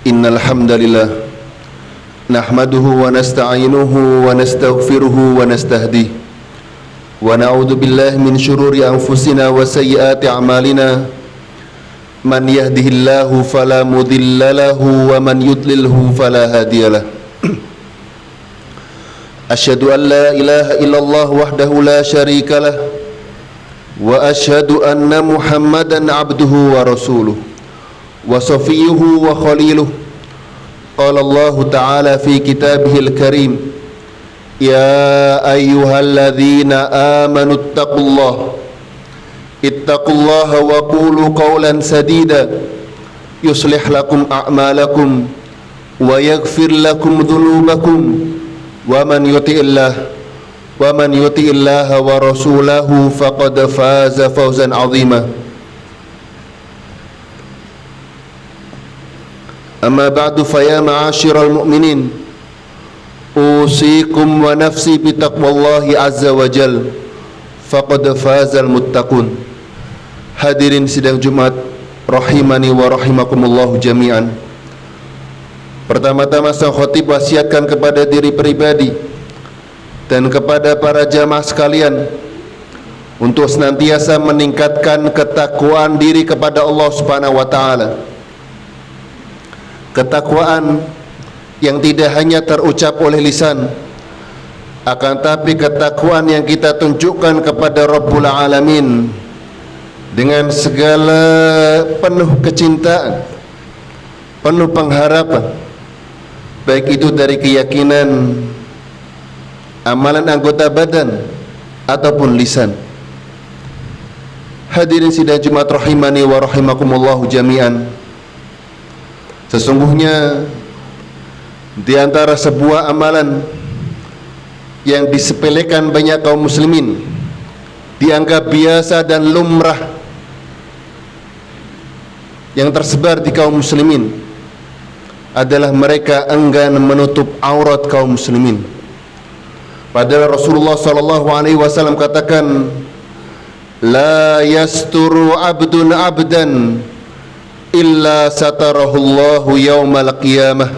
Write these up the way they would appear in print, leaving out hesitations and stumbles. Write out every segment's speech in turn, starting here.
Innal hamdalillah nahmaduhu wa nasta'inuhu wa nastaghfiruhu wa nastahdihi wa na'udzu billahi min shururi anfusina wa sayyiati a'malina man yahdihillahu fala mudilla lahu wa man yudlilhu fala hadiyalah. Asyhadu an la ilaha illallah wahdahu la syarikalah wa asyhadu anna Muhammadan abduhu wa rasuluh wa safiyuhu wa khaliluh. Qala Allah Ta'ala fi kitabihil karim, ya ayyuhalladzina amanu ittaqullaha wa qulu qawlan sadida yuslih lakum a'malakum wa yaghfir lakum dhunubakum wa man yuti'illaha wa rasulahu faqad faza fawzan 'azima. Amma ba'du, faya ma'asyiral mu'minin, usikum wa nafsi bitaqwallahi azza wa jal, faqad fazal muttaqun. Hadirin sidang Jumat rahimani wa rahimakumullahu jami'an. Pertama-tama sang khatib wasiatkan kepada diri pribadi dan kepada para jamaah sekalian untuk senantiasa meningkatkan ketakwaan diri kepada Allah Subhanahu wa taala. Ketakwaan yang tidak hanya terucap oleh lisan, akan tapi ketakwaan yang kita tunjukkan kepada Rabbul Alamin dengan segala penuh kecintaan, penuh pengharapan, baik itu dari keyakinan, amalan anggota badan ataupun lisan. Hadirin sidang Jumat rahimani wa rahimakumullahu jami'an. Sesungguhnya di antara sebuah amalan yang disepelekan banyak kaum muslimin, dianggap biasa dan lumrah yang tersebar di kaum muslimin, adalah mereka enggan menutup aurat kaum muslimin. Padahal Rasulullah SAW katakan, la yasturu abdun abdan illa satarahullahu yaumal qiyamah.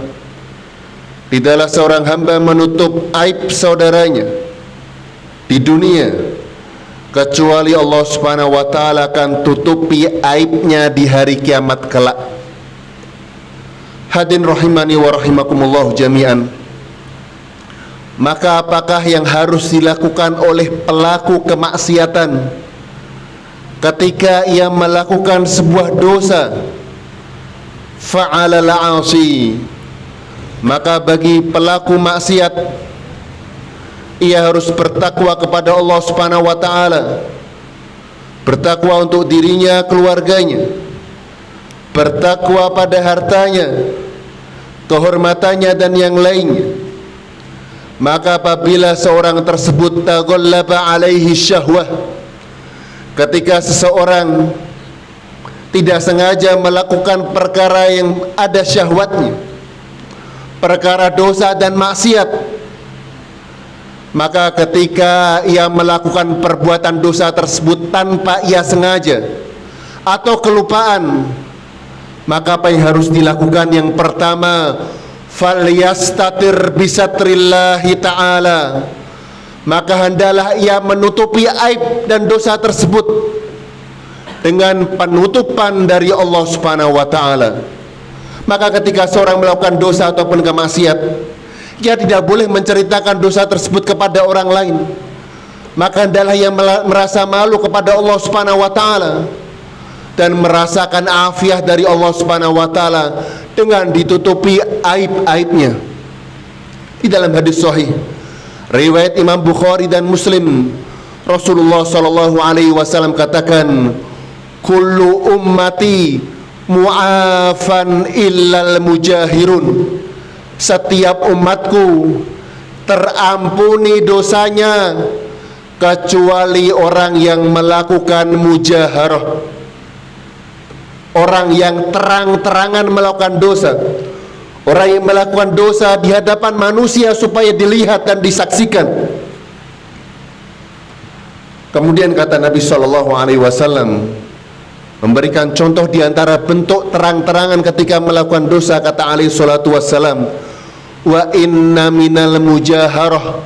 Tidaklah seorang hamba menutup aib saudaranya di dunia kecuali Allah Subhanahu wa taala akan tutupi aibnya di hari kiamat kelak. Hadirin rahimani wa rahimakumullah jami'an. Maka apakah yang harus dilakukan oleh pelaku kemaksiatan ketika ia melakukan sebuah dosa? Fa'ala la'asi, maka bagi pelaku maksiat ia harus bertakwa kepada Allah Subhanahu wa taala, bertakwa untuk dirinya, keluarganya, bertakwa pada hartanya, kehormatannya dan yang lainnya. Maka apabila seorang tersebut taghallaba alaihi syahwah, ketika seseorang tidak sengaja melakukan perkara yang ada syahwatnya, perkara dosa dan maksiat, maka ketika ia melakukan perbuatan dosa tersebut tanpa ia sengaja atau kelupaan, maka apa yang harus dilakukan? Yang pertama, falyastatir bisatrillahi ta'ala, maka hendaklah ia menutupi aib dan dosa tersebut dengan penutupan dari Allah Subhanahu wa taala. Maka ketika seorang melakukan dosa ataupun kemaksiat, ia tidak boleh menceritakan dosa tersebut kepada orang lain. Maka hendaklah ia merasa malu kepada Allah Subhanahu wa taala dan merasakan afiah dari Allah Subhanahu wa taala dengan ditutupi aib-aibnya. Di dalam hadis sahih riwayat Imam Bukhari dan Muslim, Rasulullah sallallahu alaihi wasallam katakan, kullu ummati mu'afan illal mujahirun, setiap umatku terampuni dosanya kecuali orang yang melakukan mujaharah, orang yang terang-terangan melakukan dosa, orang yang melakukan dosa di hadapan manusia supaya dilihat dan disaksikan. Kemudian kata Nabi SAW, memberikan contoh di antara bentuk terang-terangan ketika melakukan dosa. Kata alaihi salatu wassalam, wa inna minal mujaharah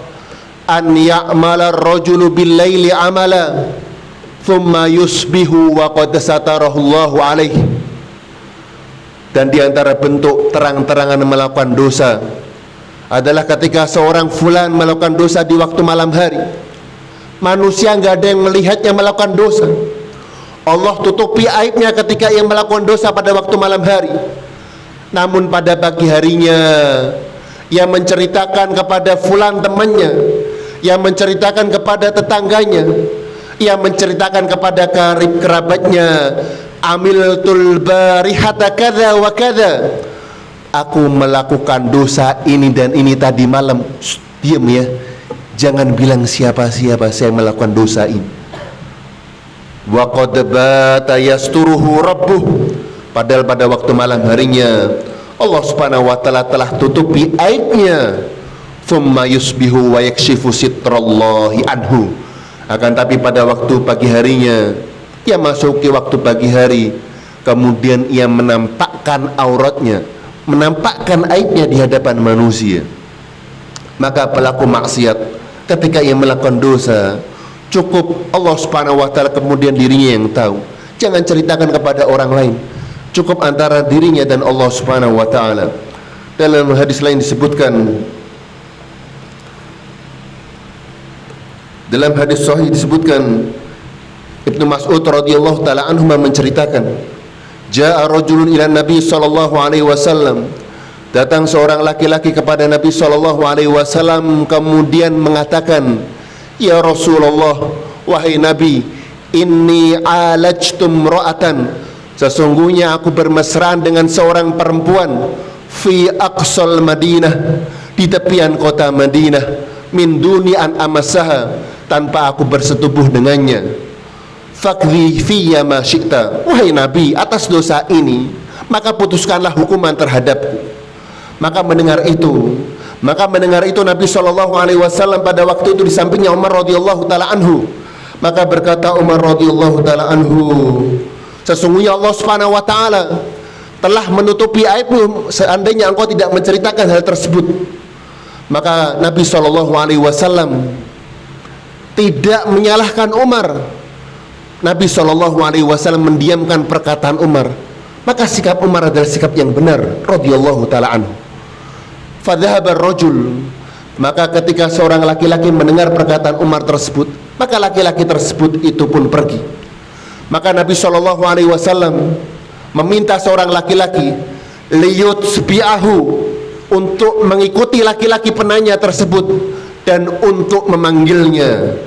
an ya'mala ar-rajulu bil-laili amala thumma yusbihu wa qad satarahu Allahu alaihi. Dan di antara bentuk terang-terangan melakukan dosa adalah ketika seorang fulan melakukan dosa di waktu malam hari. Manusia nggak ada yang melihatnya melakukan dosa. Allah tutupi aibnya ketika ia melakukan dosa pada waktu malam hari. Namun pada pagi harinya ia menceritakan kepada fulan temannya, ia menceritakan kepada tetangganya, ia menceritakan kepada karib kerabatnya, amiltul barihata kadza wa kadza, aku melakukan dosa ini dan ini tadi malam. Shh, diam ya, jangan bilang siapa-siapa saya melakukan dosa ini. Wa qad bata yasturuhu rabbuh, padahal pada waktu malam harinya Allah Subhanahu wa taala telah tutupi aibnya. Thumma yusbihu wa yakshifu sitrallahi anhu, akan tapi pada waktu pagi harinya ia masuki waktu pagi hari, kemudian ia menampakkan auratnya, menampakkan aibnya di hadapan manusia. Maka pelaku maksiat ketika ia melakukan dosa, cukup Allah Subhanahu wa taala kemudian dirinya yang tahu. Jangan ceritakan kepada orang lain. Cukup antara dirinya dan Allah Subhanahu wa taala. Dalam hadis lain disebutkan, dalam hadis sahih disebutkan, Ibnu Mas'ud radhiyallahu taala anhu menceritakan, jaa rajulun ila Nabi sallallahu alaihi wasallam, datang seorang laki-laki kepada Nabi sallallahu alaihi wasallam kemudian mengatakan, ya Rasulullah, wahai Nabi, inni alajtum ra'atan, sesungguhnya aku bermesraan dengan seorang perempuan, fi aqsal Madinah, di tepian kota Madinah, min duni an amasaha, tanpa aku bersetubuh dengannya. Faqdi fiyya ma syi'ta, wahai Nabi, atas dosa ini maka putuskanlah hukuman terhadapku. Maka mendengar itu Nabi SAW pada waktu itu di sampingnya Umar radhiyallahu taala anhu. Maka berkata Umar radhiyallahu taala anhu, sesungguhnya Allah Subhanahu wa taala telah menutupi aibmu seandainya engkau tidak menceritakan hal tersebut. Maka Nabi SAW tidak menyalahkan Umar. Nabi SAW mendiamkan perkataan Umar. Maka sikap Umar adalah sikap yang benar radhiyallahu taala anhu. Fadhahaba ar-rajul, maka ketika seorang laki-laki mendengar perkataan Umar tersebut, maka laki-laki tersebut itu pun pergi. Maka Nabi SAW meminta seorang laki-laki liyutsbi'ahu, untuk mengikuti laki-laki penanya tersebut dan untuk memanggilnya.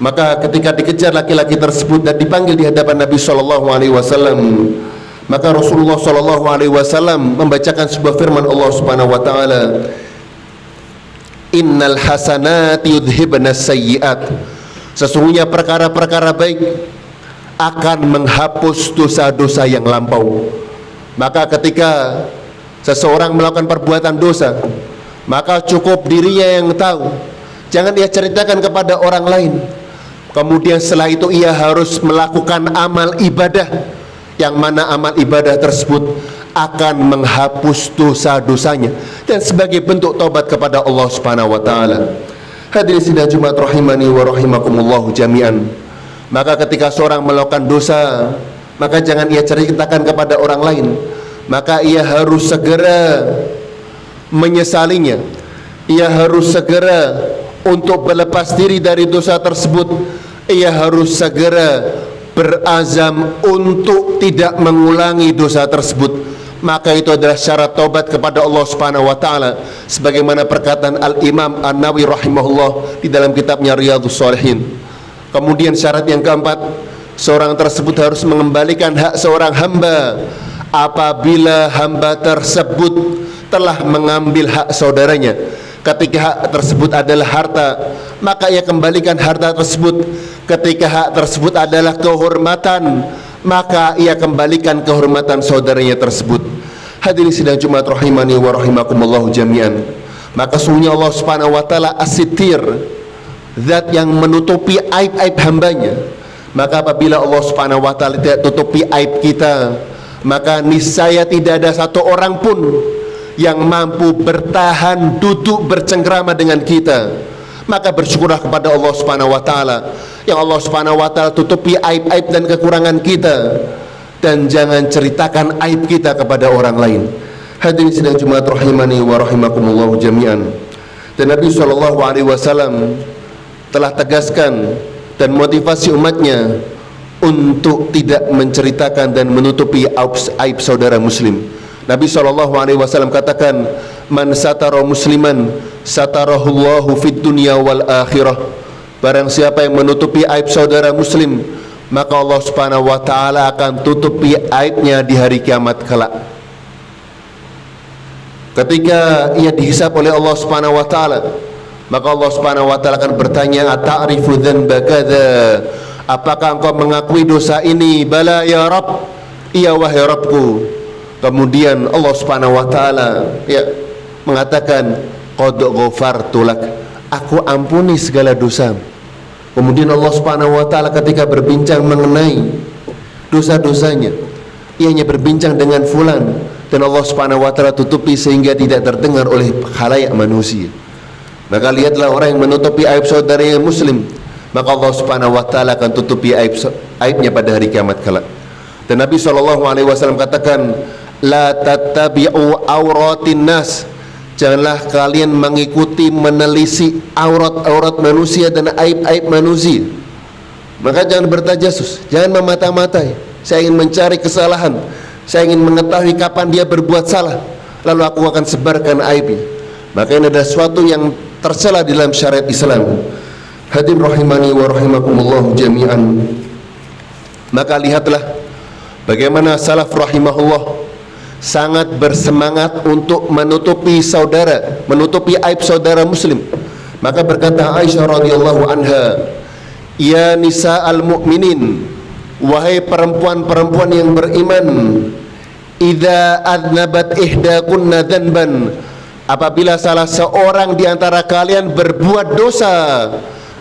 Maka ketika dikejar laki-laki tersebut dan dipanggil di hadapan Nabi SAW, maka Rasulullah SAW membacakan sebuah firman Allah Subhanahu wa taala, innal hasanati yudhibnas sayyi'at, sesungguhnya perkara-perkara baik akan menghapus dosa-dosa yang lampau. Maka ketika seseorang melakukan perbuatan dosa, maka cukup dirinya yang tahu, jangan dia ceritakan kepada orang lain. Kemudian setelah itu ia harus melakukan amal ibadah, yang mana amal ibadah tersebut akan menghapus dosa-dosanya dan sebagai bentuk taubat kepada Allah Subhanahu wa taala. Hadirin sidang Jumat rahimani wa rahimakumullah jami'an. Maka ketika seorang melakukan dosa, maka jangan ia ceritakan kepada orang lain, maka ia harus segera menyesalinya. Ia harus segera untuk berlepas diri dari dosa tersebut. Ia harus segera berazam untuk tidak mengulangi dosa tersebut. Maka itu adalah syarat taubat kepada Allah Subhanahu wa taala, sebagaimana perkataan Al-Imam An-Nawawi rahimahullah di dalam kitabnya Riyadhus Shalihin. Kemudian syarat yang keempat, seorang tersebut harus mengembalikan hak seorang hamba apabila hamba tersebut telah mengambil hak saudaranya. Ketika hak tersebut adalah harta, maka ia kembalikan harta tersebut. Ketika hak tersebut adalah kehormatan, maka ia kembalikan kehormatan saudaranya tersebut. Hadirin sidang Jumat rahimani wa rahimakumullah jami'an. Maka sungguhnya Allah Subhanahu wa taala as-sittir, zat yang menutupi aib-aib hambanya. Maka apabila Allah Subhanahu wa taala tidak tutupi aib kita, maka niscaya tidak ada satu orang pun yang mampu bertahan duduk bercengkrama dengan kita. Maka bersyukurlah kepada Allah Subhanahu wa taala yang Allah Subhanahu wa taala tutupi aib-aib dan kekurangan kita, dan jangan ceritakan aib kita kepada orang lain. Hadirin sidang Jumat rahimani wa rahimakumullah jami'an. Dan Nabi SAW telah tegaskan dan motivasi umatnya untuk tidak menceritakan dan menutupi aib saudara muslim. Nabi SAW katakan, man satara musliman satarahullahu fid dunya wal akhirah. Barang siapa yang menutupi aib saudara muslim, maka Allah Subhanahu wa taala akan tutupi aibnya di hari kiamat kelak. Ketika ia dihisab oleh Allah Subhanahu wa taala, maka Allah Subhanahu wa taala akan bertanya, ata'rifu dzanba kadza? Apakah engkau mengakui dosa ini? Bala ya Rabb, iya wahai Rabbku. Kemudian Allah Subhanahu wa taala mengatakan, qad ghafartu lak, aku ampuni segala dosa. Kemudian Allah Subhanahu wa taala ketika berbincang mengenai dosa-dosanya, ia hanya berbincang dengan fulan, dan Allah Subhanahu wa taala tutupi sehingga tidak terdengar oleh khalayak manusia. Maka lihatlah orang yang menutupi aib saudaranya muslim, maka Allah Subhanahu wa taala akan tutupi aibnya pada hari kiamat kelak. Dan Nabi SAW katakan, la tattabi'u auratin nas, janganlah kalian mengikuti menelisik aurat-aurat manusia dan aib-aib manusia. Maka jangan bertajasus, jangan memata-matai. Saya ingin mencari kesalahan, saya ingin mengetahui kapan dia berbuat salah, lalu aku akan sebarkan aibnya. Maka ini adalah sesuatu yang tercela di dalam syariat Islam. Hadirin rahimani wa rahimakumullah jami'an. Maka lihatlah bagaimana salaf rahimahullah sangat bersemangat untuk menutupi aib saudara muslim. Maka berkata Aisyah radhiyallahu anha, ya nisa'al mu'minin, wahai perempuan-perempuan yang beriman, idza adnabat ihdakunna dzanban, apabila salah seorang di antara kalian berbuat dosa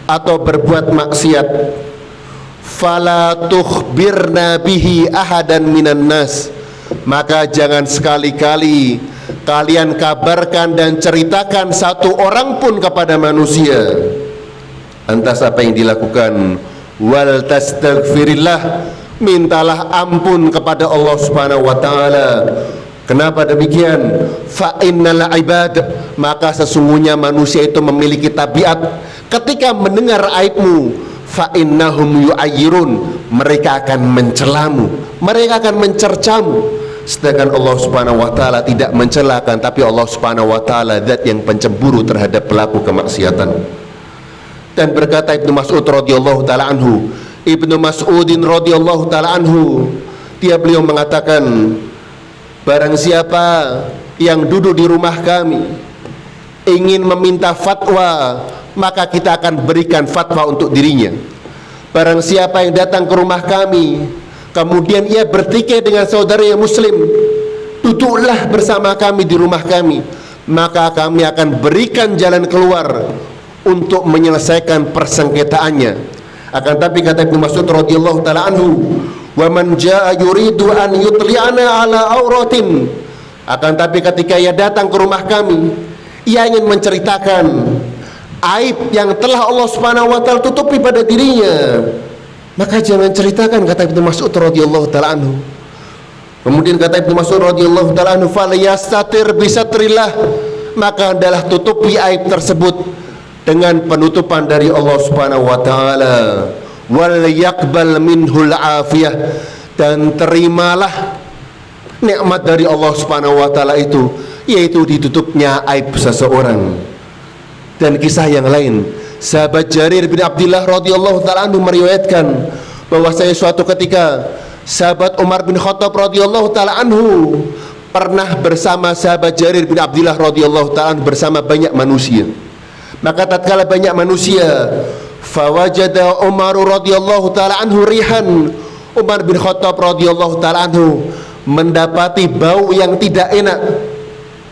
atau berbuat maksiat, fala tukhbirna bihi ahadan minan nas, maka jangan sekali-kali kalian kabarkan dan ceritakan satu orang pun kepada manusia. Lantas apa yang dilakukan? Wal tastaghfirillah, mintalah ampun kepada Allah Subhanahu wa taala. Kenapa demikian? Fa innal ibad, maka sesungguhnya manusia itu memiliki tabiat ketika mendengar aibmu, fa innahum yu'ayyirun, mereka akan mencelamu, mereka akan mencercamu. Sedangkan Allah Subhanahu wa taala tidak mencelakan, tapi Allah Subhanahu wa taala zat yang pencemburu terhadap pelaku kemaksiatan. Dan berkata Ibnu Mas'ud radhiyallahu taala anhu, Ibnu Mas'udin radhiyallahu taala anhu, beliau mengatakan, barang siapa yang duduk di rumah kami ingin meminta fatwa, maka kita akan berikan fatwa untuk dirinya. Barang siapa yang datang ke rumah kami kemudian ia bertikai dengan saudara yang muslim, duduklah bersama kami di rumah kami, maka kami akan berikan jalan keluar untuk menyelesaikan persengketaannya. Akan tapi kata Ibnu Mas'ud radhiyallahu taala anhu, wa man jaa yuridu an yutli'ana ala auratin, akan tapi ketika ia datang ke rumah kami, ia ingin menceritakan aib yang telah Allah Subhanahu wa taala tutupi pada dirinya, maka jangan ceritakan, kata Ibnu Mas'ud radhiyallahu taala anhu. Kemudian kata Ibnu Mas'ud radhiyallahu taala anhu, falyastatir bisatrillah, maka adalah tutupi aib tersebut dengan penutupan dari Allah Subhanahu wa taala. Wal yaqbal minhul afiyah, dan terimalah nikmat dari Allah Subhanahu wa taala itu, yaitu ditutupnya aib seseorang. Dan kisah yang lain, sahabat Jarir bin Abdullah radhiyallahu taala anhu meriwayatkan bahwasanya suatu ketika sahabat Umar bin Khattab radhiyallahu taala anhu pernah bersama sahabat Jarir bin Abdullah radhiyallahu taala anhu bersama banyak manusia. Maka tatkala banyak manusia, fawajada Umar radhiyallahu taala anhu rihan, Umar bin Khattab radhiyallahu taala anhu mendapati bau yang tidak enak,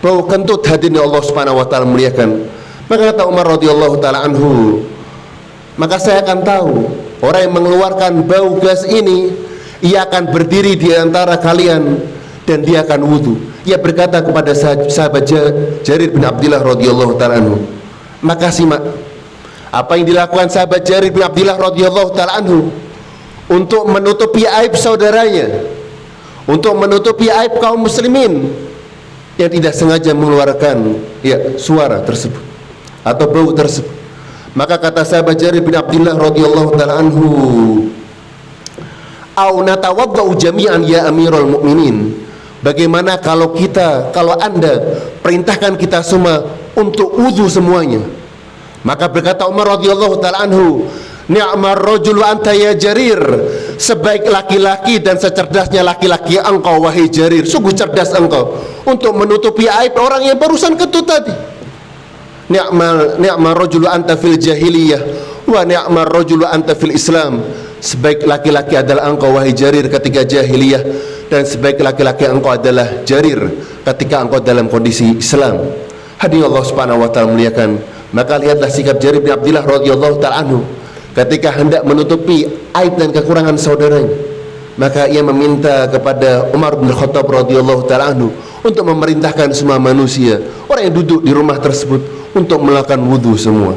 bau kentut. Hadirin Allah Subhanahu wa taala muliakan. Maka kata Umar radhiyallahu taala anhu, maka saya akan tahu orang yang mengeluarkan bau gas ini, ia akan berdiri di antara kalian dan dia akan wudhu. Ia berkata kepada sahabat Jarir bin Abdullah radhiyallahu ta'ala anhu, maka simak apa yang dilakukan sahabat Jarir bin Abdullah radhiyallahu ta'ala anhu untuk menutupi aib saudaranya, untuk menutupi aib kaum muslimin yang tidak sengaja mengeluarkan suara tersebut atau bau tersebut. Maka kata sahabat Jarir bin Abdullah radhiyallahu ta'ala anhu, "Au natawaddau jami'an ya Amirul Mukminin." Bagaimana kalau Anda perintahkan kita semua untuk wudu semuanya? Maka berkata Umar radhiyallahu ta'ala anhu, "Ni'mar rajulu anta ya Jarir." Sebaik laki-laki dan secerdasnya laki-laki engkau wahai Jarir. Sungguh cerdas engkau untuk menutupi aib orang yang barusan ketut tadi. Ni'mar rajulu anta fil jahiliyah wa ni'mar rajulu anta fil Islam. Sebaik laki-laki adalah engkau wahai Jarir ketika jahiliyah, dan sebaik laki-laki engkau adalah Jarir ketika engkau dalam kondisi Islam. Hadirin Allah Subhanahu wa taala muliakan. Maka lihatlah sikap Jarir bin Abdullah radhiyallahu ta'ala anhu ketika hendak menutupi aib dan kekurangan saudaranya. Maka ia meminta kepada Umar bin Khattab radhiyallahu ta'ala anhu untuk memerintahkan semua manusia, orang yang duduk di rumah tersebut, untuk melakukan wudu semua.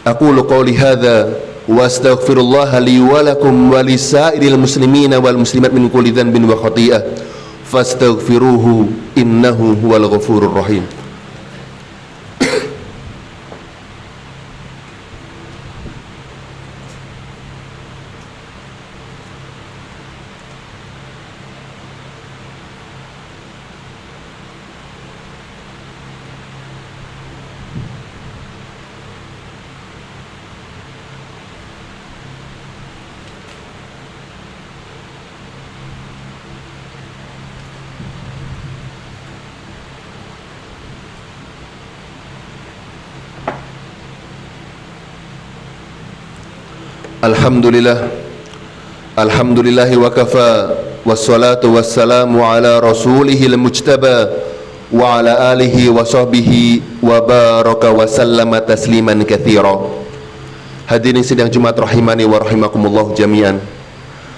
Aqulu qawli hadza wa astaghfirullah li wa lakum wa lisairil muslimina wal muslimat min kulli dhanbin wa khati'ah fastaghfiruhu innahu huwal ghafurur rahim. Alhamdulillahi wa kafa, wassalatu wassalamu ala rasulihil mujtaba wa ala alihi wa sahbihi wa baraka wa sallama tasliman katsira. Hadirin sidang Jumat rahimani wa rahimakumullah jami'an.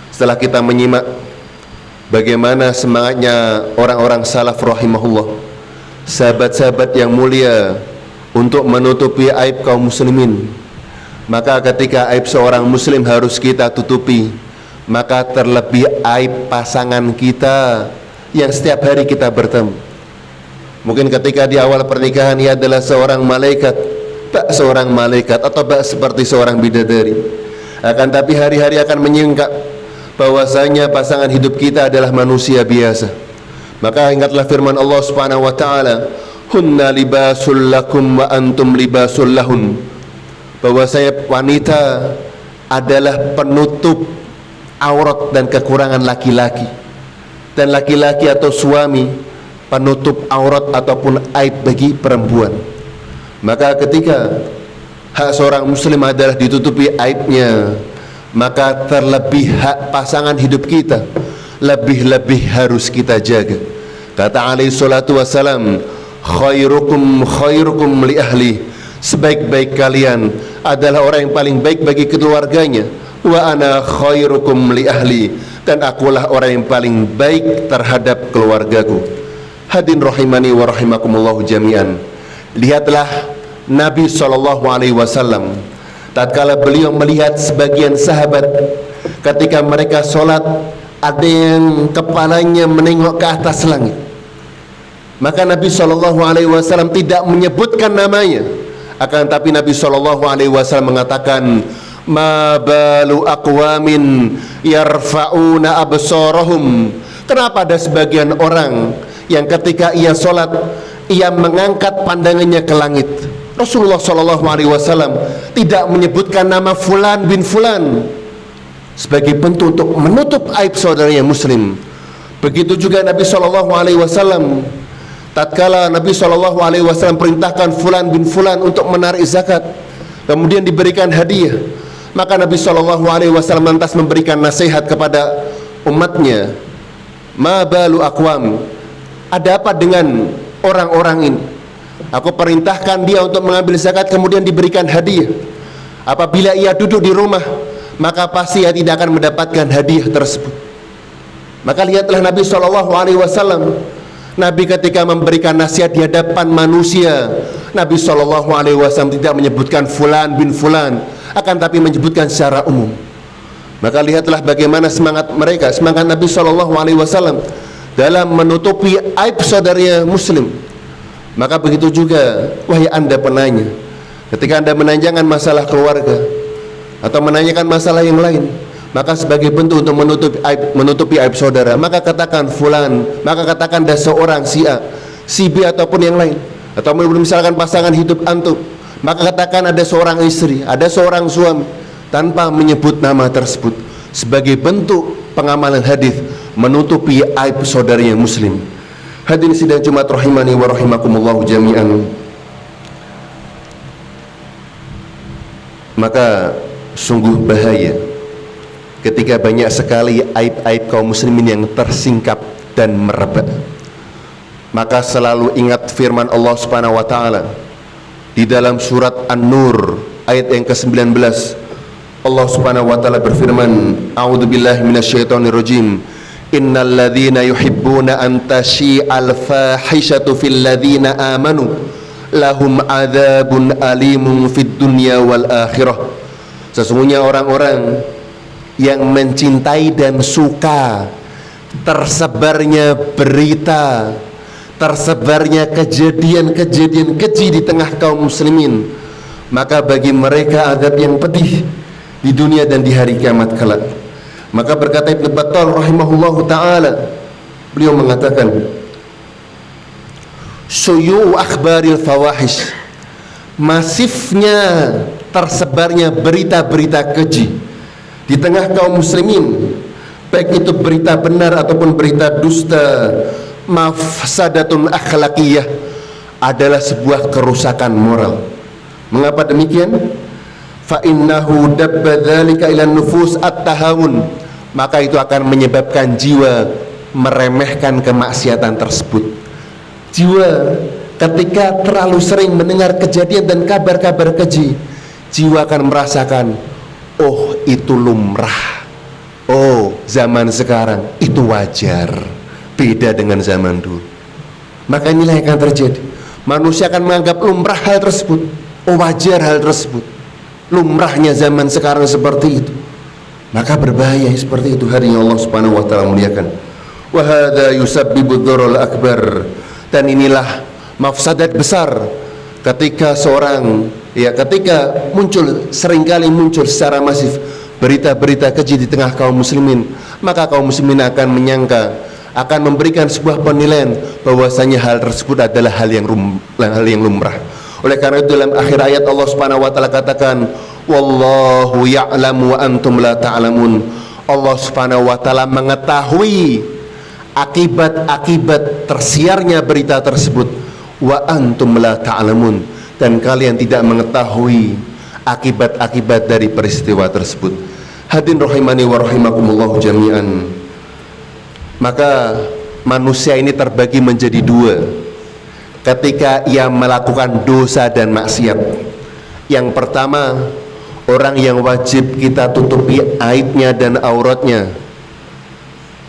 Setelah kita menyimak bagaimana semangatnya orang-orang salaf rahimahullah, sahabat-sahabat yang mulia, untuk menutupi aib kaum muslimin, maka ketika aib seorang muslim harus kita tutupi, maka terlebih aib pasangan kita yang setiap hari kita bertemu. Mungkin ketika di awal pernikahan ia adalah seorang malaikat, tak seorang malaikat, atau tak seperti seorang bidadari. Akan tapi hari-hari akan menyingkap bahwasanya pasangan hidup kita adalah manusia biasa. Maka ingatlah firman Allah Subhanahu wa taala, "Hunna libasul lakum wa antum libasul lahun." Bahwasanya wanita adalah penutup aurat dan kekurangan laki-laki, dan laki-laki atau suami penutup aurat ataupun aib bagi perempuan. Maka ketika hak seorang muslim adalah ditutupi aibnya, maka terlebih hak pasangan hidup kita lebih-lebih harus kita jaga. Kata alaihi salatu wassalam, khairukum khairukum li ahli. Sebaik-baik kalian adalah orang yang paling baik bagi keluarganya. Wa ana khairukum li ahli, dan akulah orang yang paling baik terhadap keluargaku. Hadirin rahimani wa rahimakumullah jami'an. Lihatlah Nabi SAW tatkala beliau melihat sebagian sahabat ketika mereka sholat, ada yang kepalanya menengok ke atas langit, maka Nabi SAW tidak menyebutkan namanya. Akan tapi Nabi SAW mengatakan, "Ma balu aqwamin yarfa'una absarahum." Kenapa ada sebagian orang yang ketika ia sholat, ia mengangkat pandangannya ke langit? Rasulullah SAW tidak menyebutkan nama fulan bin fulan sebagai bentuk untuk menutup aib saudaranya muslim. Begitu juga Nabi SAW tatkala Nabi SAW perintahkan fulan bin fulan untuk menarik zakat, kemudian diberikan hadiah, maka Nabi SAW lantas memberikan nasihat kepada umatnya, "Ma balu aqwam." Ada apa dengan orang-orang ini? Aku perintahkan dia untuk mengambil zakat, kemudian diberikan hadiah. Apabila ia duduk di rumah, maka pasti ia tidak akan mendapatkan hadiah tersebut. Maka lihatlah Nabi SAW, Nabi ketika memberikan nasihat di hadapan manusia, Nabi SAW tidak menyebutkan fulan bin fulan, akan tapi menyebutkan secara umum. Maka lihatlah bagaimana semangat mereka, semangat Nabi SAW dalam menutupi aib saudaranya muslim. Maka begitu juga, wahai anda penanya, ketika anda menanyakan masalah keluarga atau menanyakan masalah yang lain, maka sebagai bentuk untuk menutupi aib saudara, maka katakan fulan, maka katakan ada seorang si A, si B ataupun yang lain. Atau misalkan pasangan hidup antum, maka katakan ada seorang istri, ada seorang suami, tanpa menyebut nama tersebut, sebagai bentuk pengamalan hadis menutupi aib saudara yang muslim. Hadirin sidang Jumat rahimani wa rahimakumullahu jami'an. Maka sungguh bahaya ketika banyak sekali aib-aib kaum muslimin yang tersingkap dan merebak. Maka selalu ingat firman Allah Subhanahu wa taala di dalam surat An-Nur ayat yang ke-19. Allah Subhanahu wa taala berfirman, a'udzubillahi minasyaitonirrajim, innal ladzina yuhibbuna an tasyi'al fahishatu fil ladzina amanu lahum adzabun alimun fid dunya wal akhirah. Sesungguhnya orang-orang yang mencintai dan suka tersebarnya berita, tersebarnya kejadian-kejadian keji di tengah kaum muslimin, maka bagi mereka azab yang pedih di dunia dan di hari kiamat kelak. Maka berkata Ibnu Battal rahimahullahu ta'ala, beliau mengatakan, suyu akhbaril fawahish, masifnya tersebarnya berita-berita keji di tengah kaum muslimin, baik itu berita benar ataupun berita dusta, mafsadatun akhlaqiyah, adalah sebuah kerusakan moral. Mengapa demikian? Fa innahu dabba dzalika ila nufus at-tahawun, maka itu akan menyebabkan jiwa meremehkan kemaksiatan tersebut. Jiwa ketika terlalu sering mendengar kejadian dan kabar-kabar keji, jiwa akan merasakan, oh itu lumrah, oh zaman sekarang itu wajar, beda dengan zaman dulu. Maka inilah yang akan terjadi, manusia akan menganggap lumrah hal tersebut, oh wajar hal tersebut, lumrahnya zaman sekarang seperti itu. Maka berbahaya seperti itu. Hari Allah Subhanahu wa taala muliakan, wa hadza yusabbibu dzarral akbar, dan inilah mafsadat besar ketika ketika seringkali muncul secara masif berita-berita keji di tengah kaum muslimin, maka kaum muslimin akan menyangka, akan memberikan sebuah penilaian bahwasanya hal tersebut adalah hal yang lumrah. Oleh karena itu dalam akhir ayat Allah Subhanahu wa taala katakan, wallahu ya'lamu wa antum la ta'lamun. Allah Subhanahu wa taala mengetahui akibat-akibat tersiarnya berita tersebut, wa antum la ta'lamun, dan kalian tidak mengetahui akibat-akibat dari peristiwa tersebut. Hadirin rahimani wa rahimakumullah jami'an. Maka manusia ini terbagi menjadi dua ketika ia melakukan dosa dan maksiat. Yang pertama, orang yang wajib kita tutupi aibnya dan auratnya.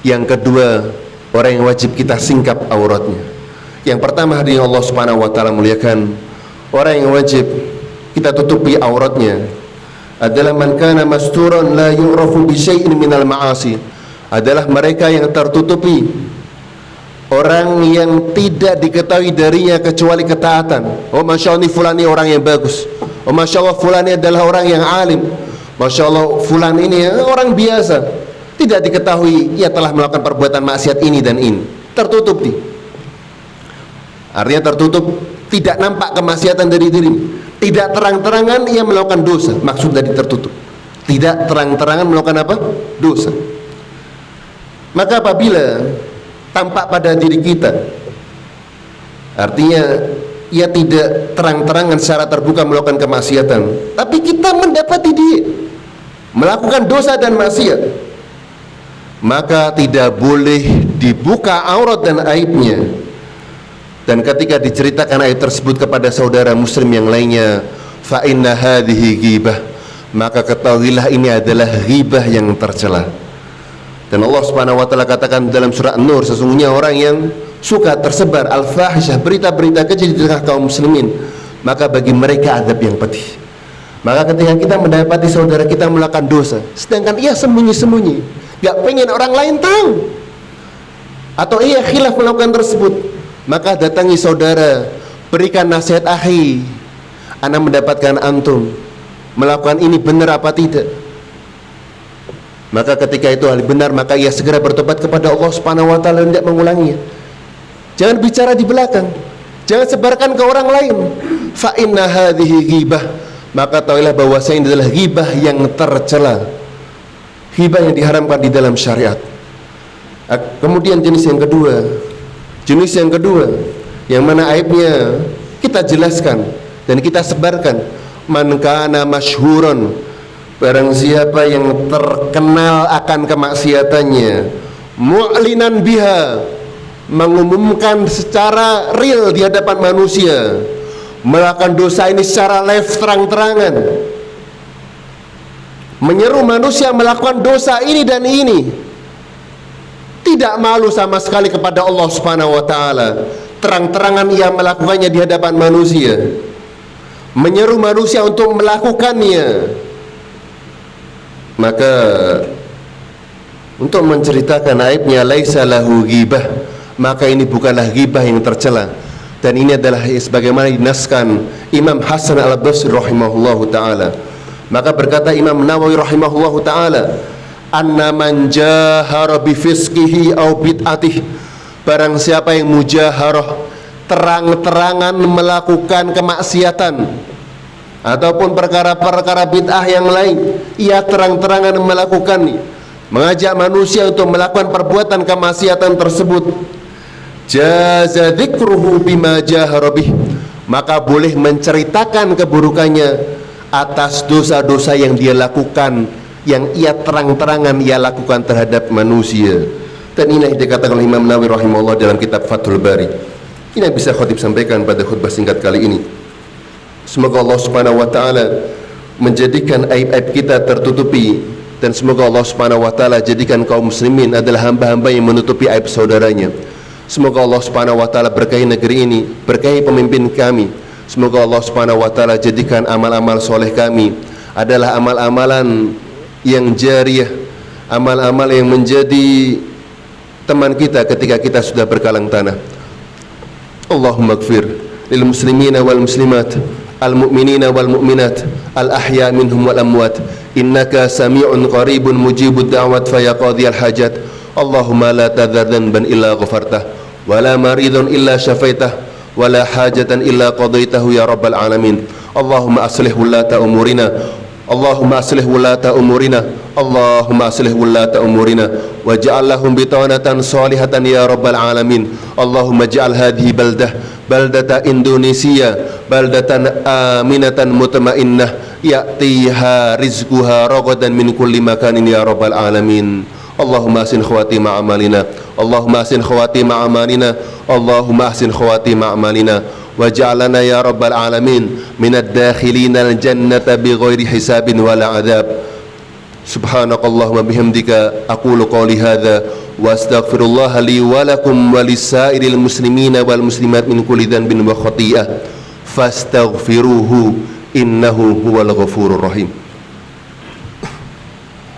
Yang kedua, orang yang wajib kita singkap auratnya. Yang pertama, hadirin Allah Subhanahu wa taala muliakan, orang yang wajib kita tutupi auratnya adalah man kana masturan la yu'rafu bi syai'in minal ma'asi, adalah mereka yang tertutupi, orang yang tidak diketahui darinya kecuali ketaatan. Oh masya Allah, fulan ini orang yang bagus, oh masya Allah fulan ini adalah orang yang alim, masya Allah fulan ini orang biasa, tidak diketahui ia telah melakukan perbuatan maksiat ini dan ini. Tertutup nih, artinya tertutup, tidak nampak kemaksiatan dari diri, tidak terang-terangan ia melakukan dosa. Maksud dari tertutup, tidak terang-terangan melakukan apa? Dosa. Maka apabila tampak pada diri kita, artinya ia tidak terang-terangan secara terbuka melakukan kemaksiatan, tapi kita mendapati dia melakukan dosa dan maksiat, maka tidak boleh dibuka aurat dan aibnya. Dan ketika diceritakan aib tersebut kepada saudara muslim yang lainnya, fa inna hadhihi ghibah, maka ketahuilah ini adalah ghibah yang tercela. Dan Allah Subhanahu wa taala katakan dalam surah An-Nur, sesungguhnya orang yang suka tersebar al-fahisyah, berita-berita keji di tengah kaum muslimin, maka bagi mereka azab yang pedih. Maka ketika kita mendapati saudara kita melakukan dosa, sedangkan ia sembunyi-sembunyi, gak pengen orang lain tahu, atau ia khilaf melakukan tersebut, maka datangi saudara, berikan nasihat, akhi, ana mendapatkan antum melakukan ini benar apa tidak. Maka ketika itu hal benar, maka ia segera bertobat kepada Allah Subhanahu wa taala dan tidak mengulanginya. Jangan bicara di belakang, jangan sebarkan ke orang lain. Fa inna hadhihi ghibah, maka tahuilah bahwasanya ini adalah ghibah yang tercela, ghibah yang diharamkan di dalam syariat. Kemudian jenis yang kedua yang mana aibnya kita jelaskan dan kita sebarkan. Man kana masyhuran, barang siapa yang terkenal akan kemaksiatannya, mu'linan biha, mengumumkan secara real di hadapan manusia, melakukan dosa ini secara live terang-terangan, menyeru manusia melakukan dosa ini dan ini, tidak malu sama sekali kepada Allah Subhanahu wa taala, terang-terangan ia melakukannya di hadapan manusia, menyeru manusia untuk melakukannya. Maka untuk menceritakan aibnya, laisa lahu ghibah, maka ini bukanlah ghibah yang tercela. Dan ini adalah sebagaimana dinaskan Imam Hasan al-Basri rahimahullahu taala. Maka berkata Imam Nawawi rahimahullahu taala, anna man jahara bi fisqihi aw bid'atih, barang siapa yang mujaharah, terang-terangan melakukan kemaksiatan ataupun perkara-perkara bid'ah yang lain, ia terang-terangan melakukannya, mengajak manusia untuk melakukan perbuatan kemaksiatan tersebut, jaza dzikruhu bima jahara bih, maka boleh menceritakan keburukannya atas dosa-dosa yang dia lakukan, yang ia terang-terangan ia lakukan terhadap manusia. Dan ini yang dikatakan oleh Imam Nawawi rahimahullah dalam kitab Fathul Bari. Ini yang bisa khatib sampaikan pada khutbah singkat kali ini. Semoga Allah Subhanahu wa taala menjadikan aib-aib kita tertutupi, dan semoga Allah Subhanahu wa taala jadikan kaum muslimin adalah hamba-hamba yang menutupi aib saudaranya. Semoga Allah Subhanahu wa taala berkahi negeri ini, berkahi pemimpin kami. Semoga Allah Subhanahu wa taala jadikan amal-amal soleh kami adalah amal-amalan yang jariyah, amal-amal yang menjadi teman kita ketika kita sudah berkalang tanah. Allahumma ighfir lil muslimina wal muslimat, al mu'minina wal mu'minat, al ahya minhum wal amwat, innaka sami'un qaribun mujibud da'wat faya qadhiyal hajat. Allahumma la tadhar dhanban illa ghafartah, wa la maridun illa syafaitah, wa la hajatan illa qadaitahu ya rabbal alamin. Allahumma aslih wulata umurina, Allahumma aslih wulata umurina, Allahumma aslih wulata umurina, waj'al lahum bitanatan salihatan ya rabbal alamin. Allahumma ij'al hadhihi baldata Indonesia baldatan aminatan mutmainnah ya'tiha rizquha ragadan min kulli makanin ya rabbal alamin. Allahumma ahsin khawatima amalina, Allahumma ahsin khawatima amalina, Allahumma ahsin khawatima amalina, waj'alna ya rabbal alamin minad dakhilina al-jannata bighairi hisabin wala adab. Subhanakallahumma bihamdika aqulu qawli hadza wa astaghfirullah li wa lakum wa lisairil muslimina wal muslimat min kulli dhanbin wa khati'ah fastaghfiruhu innahu huwal ghafurur rahim.